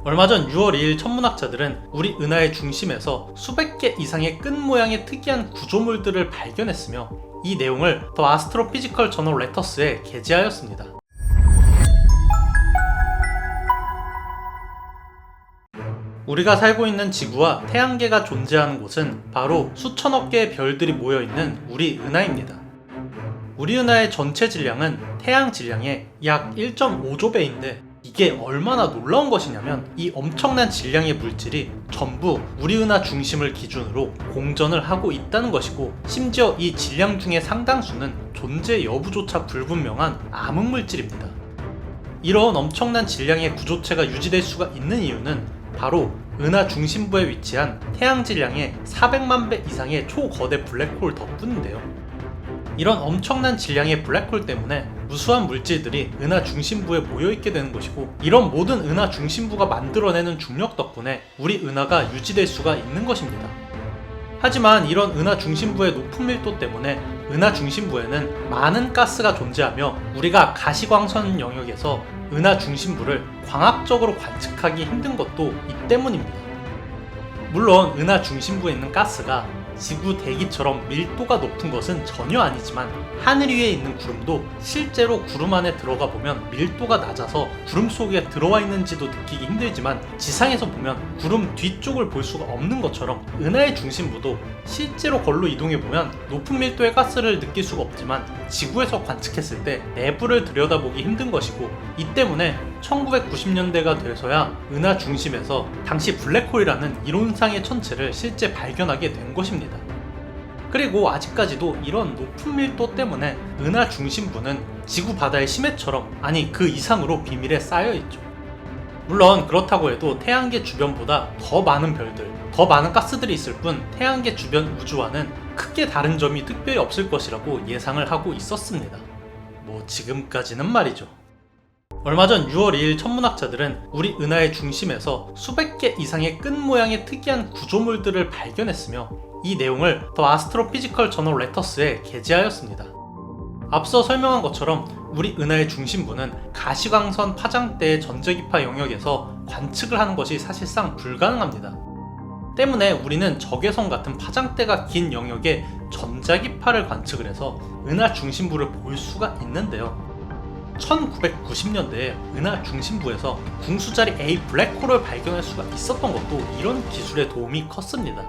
얼마 전 6월 2일 천문학자들은 우리 은하의 중심에서 수백 개 이상의 끈 모양의 특이한 구조물들을 발견했으며 이 내용을 더 아스트로피지컬 저널 레터스에 게재하였습니다. 우리가 살고 있는 지구와 태양계가 존재하는 곳은 바로 수천억 개의 별들이 모여있는 우리 은하입니다. 우리 은하의 전체 질량은 태양 질량의 약 1.5조 배인데 이게 얼마나 놀라운 것이냐면 이 엄청난 질량의 물질이 전부 우리 은하 중심을 기준으로 공전을 하고 있다는 것이고, 심지어 이 질량 중의 상당수는 존재 여부조차 불분명한 암흑물질입니다. 이런 엄청난 질량의 구조체가 유지될 수가 있는 이유는 바로 은하 중심부에 위치한 태양 질량의 400만 배 이상의 초거대 블랙홀 덕분인데요. 이런 엄청난 질량의 블랙홀 때문에 무수한 물질들이 은하 중심부에 모여있게 되는 것이고, 이런 모든 은하 중심부가 만들어내는 중력 덕분에 우리 은하가 유지될 수가 있는 것입니다. 하지만 이런 은하 중심부의 높은 밀도 때문에 은하 중심부에는 많은 가스가 존재하며 우리가 가시광선 영역에서 은하 중심부를 광학적으로 관측하기 힘든 것도 이 때문입니다. 물론 은하 중심부에 있는 가스가 지구 대기처럼 밀도가 높은 것은 전혀 아니지만, 하늘 위에 있는 구름도 실제로 구름 안에 들어가 보면 밀도가 낮아서 구름 속에 들어와 있는지도 느끼기 힘들지만, 지상에서 보면 구름 뒤쪽을 볼 수가 없는 것처럼 은하의 중심부도 실제로 걸로 이동해 보면 높은 밀도의 가스를 느낄 수가 없지만 지구에서 관측했을 때 내부를 들여다보기 힘든 것이고, 이 때문에 1990년대가 돼서야 은하 중심에서 당시 블랙홀이라는 이론상의 천체를 실제 발견하게 된 것입니다. 그리고 아직까지도 이런 높은 밀도 때문에 은하 중심부는 지구 바다의 심해처럼, 아니 그 이상으로 비밀에 쌓여있죠. 물론 그렇다고 해도 태양계 주변보다 더 많은 별들, 더 많은 가스들이 있을 뿐 태양계 주변 우주와는 크게 다른 점이 특별히 없을 것이라고 예상을 하고 있었습니다. 뭐 지금까지는 말이죠. 얼마 전 6월 2일 천문학자들은 우리 은하의 중심에서 수백 개 이상의 끈 모양의 특이한 구조물들을 발견했으며 이 내용을 더 아스트로피지컬 저널 레터스에 게재하였습니다. 앞서 설명한 것처럼 우리 은하의 중심부는 가시광선 파장대의 전자기파 영역에서 관측을 하는 것이 사실상 불가능합니다. 때문에 우리는 적외선 같은 파장대가 긴 영역의 전자기파를 관측을 해서 은하 중심부를 볼 수가 있는데요. 1990년대에 은하 중심부에서 궁수자리 A 블랙홀을 발견할 수가 있었던 것도 이런 기술의 도움이 컸습니다.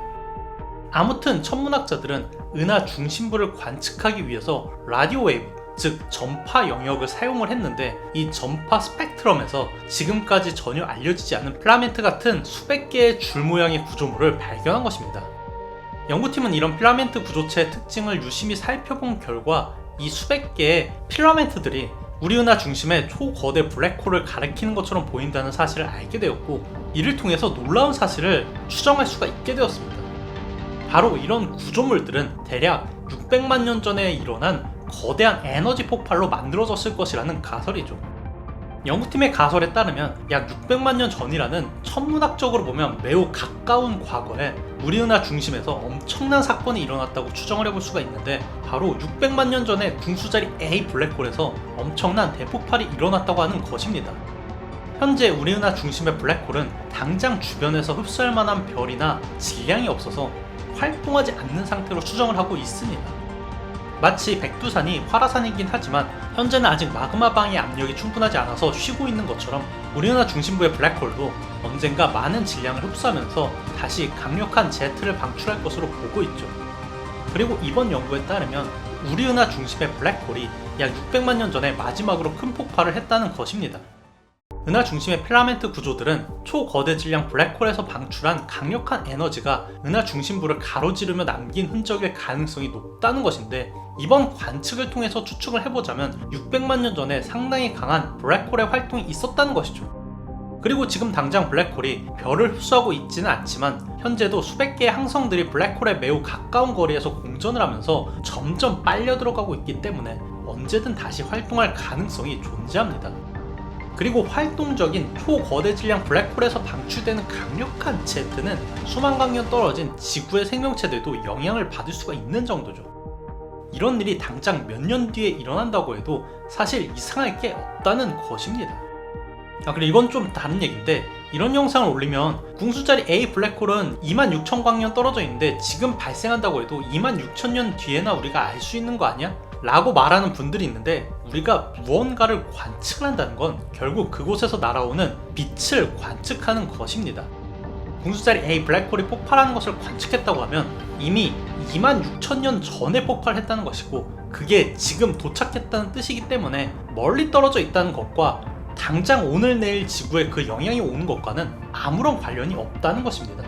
아무튼 천문학자들은 은하 중심부를 관측하기 위해서 라디오 웨이브, 즉 전파 영역을 사용을 했는데, 이 전파 스펙트럼에서 지금까지 전혀 알려지지 않은 필라멘트 같은 수백 개의 줄 모양의 구조물을 발견한 것입니다. 연구팀은 이런 필라멘트 구조체의 특징을 유심히 살펴본 결과 이 수백 개의 필라멘트들이 우리 은하 중심의 초거대 블랙홀을 가리키는 것처럼 보인다는 사실을 알게 되었고, 이를 통해서 놀라운 사실을 추정할 수가 있게 되었습니다. 바로 이런 구조물들은 대략 600만 년 전에 일어난 거대한 에너지 폭발로 만들어졌을 것이라는 가설이죠. 연구팀의 가설에 따르면 약 600만 년 전이라는 천문학적으로 보면 매우 가까운 과거에 우리 은하 중심에서 엄청난 사건이 일어났다고 추정을 해볼 수가 있는데, 바로 600만 년 전에 궁수자리 A 블랙홀에서 엄청난 대폭발이 일어났다고 하는 것입니다. 현재 우리 은하 중심의 블랙홀은 당장 주변에서 흡수할 만한 별이나 질량이 없어서 활동하지 않는 상태로 추정을 하고 있습니다. 마치 백두산이 활화산이긴 하지만 현재는 아직 마그마방의 압력이 충분하지 않아서 쉬고 있는 것처럼 우리 은하 중심부의 블랙홀도 언젠가 많은 질량을 흡수하면서 다시 강력한 제트를 방출할 것으로 보고 있죠. 그리고 이번 연구에 따르면 우리 은하 중심의 블랙홀이 약 600만 년 전에 마지막으로 큰 폭발을 했다는 것입니다. 은하 중심의 필라멘트 구조들은 초거대 질량 블랙홀에서 방출한 강력한 에너지가 은하 중심부를 가로지르며 남긴 흔적일 가능성이 높다는 것인데, 이번 관측을 통해서 추측을 해보자면 600만 년 전에 상당히 강한 블랙홀의 활동이 있었다는 것이죠. 그리고 지금 당장 블랙홀이 별을 흡수하고 있지는 않지만 현재도 수백 개의 항성들이 블랙홀에 매우 가까운 거리에서 공전을 하면서 점점 빨려 들어가고 있기 때문에 언제든 다시 활동할 가능성이 존재합니다. 그리고 활동적인 초거대 질량 블랙홀에서 방출되는 강력한 제트는 수만강 년 떨어진 지구의 생명체들도 영향을 받을 수가 있는 정도죠. 이런 일이 당장 몇 년 뒤에 일어난다고 해도 사실 이상할 게 없다는 것입니다. 그리고 이건 좀 다른 얘기인데, 이런 영상을 올리면 궁수자리 A 블랙홀은 26,000광년 떨어져 있는데 지금 발생한다고 해도 26,000년 뒤에나 우리가 알 수 있는 거 아니야? 라고 말하는 분들이 있는데, 우리가 무언가를 관측한다는 건 결국 그곳에서 날아오는 빛을 관측하는 것입니다. 궁수자리 A 블랙홀이 폭발하는 것을 관측했다고 하면 이미 26,000년 전에 폭발했다는 것이고, 그게 지금 도착했다는 뜻이기 때문에 멀리 떨어져 있다는 것과 당장 오늘 내일 지구에 그 영향이 오는 것과는 아무런 관련이 없다는 것입니다.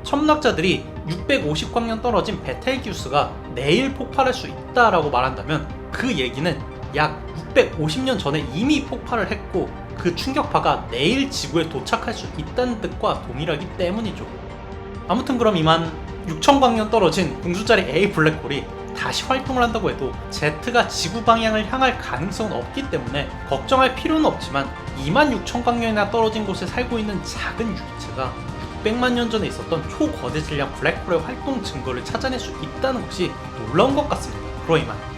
천문학자들이 650광년 떨어진 베텔기우스가 내일 폭발할 수 있다라고 말한다면 그 얘기는 약 650년 전에 이미 폭발을 했고 그 충격파가 내일 지구에 도착할 수 있다는 뜻과 동일하기 때문이죠. 아무튼 그럼 이만 6000광년 떨어진 궁수자리 A 블랙홀이 다시 활동을 한다고 해도 Z가 지구 방향을 향할 가능성은 없기 때문에 걱정할 필요는 없지만 26,000광년이나 떨어진 곳에 살고 있는 작은 유기체가 600만 년 전에 있었던 초거대 질량 블랙홀의 활동 증거를 찾아낼 수 있다는 것이 놀라운 것 같습니다. 그럼 이만.